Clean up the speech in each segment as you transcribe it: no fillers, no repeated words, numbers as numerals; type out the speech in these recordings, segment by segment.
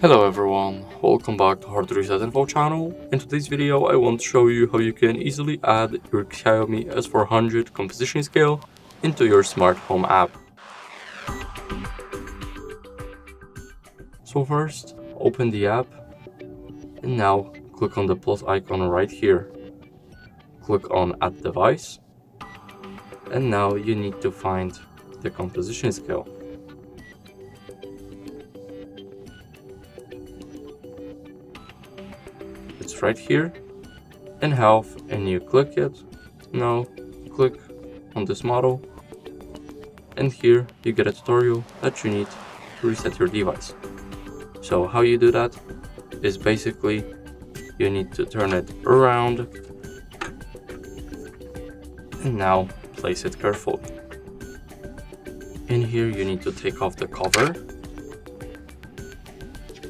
Hello everyone, welcome back to HardReset.Info channel. In today's video I want to show you how you can easily add your XIAOMI S400 composition scale into your smart home app. So first, open the app and now click on the plus icon right here. Click on Add Device and now you need to find the composition scale. It's right here in health and you click it. Now click on this model and here you get a tutorial that you need to reset your device. So how you do that is basically you need to turn it around and now place it carefully. In here you need to take off the cover,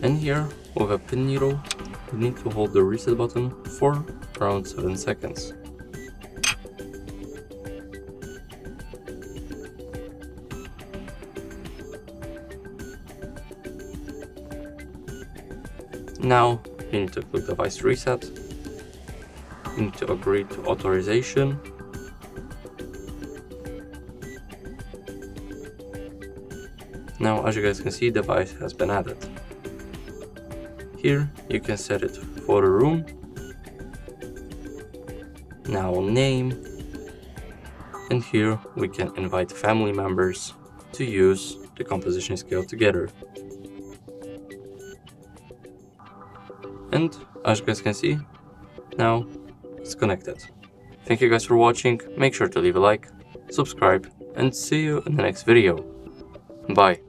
and here with a pin needle you need to hold the reset button for around 7 seconds. Now you need to click device reset. You need to agree to authorization. Now as you guys can see, device has been added. Here you can set it for the room. Now name. And here we can invite family members to use the composition scale together. And as you guys can see, now it's connected. Thank you guys for watching. Make sure to leave a like, subscribe, and see you in the next video. Bye.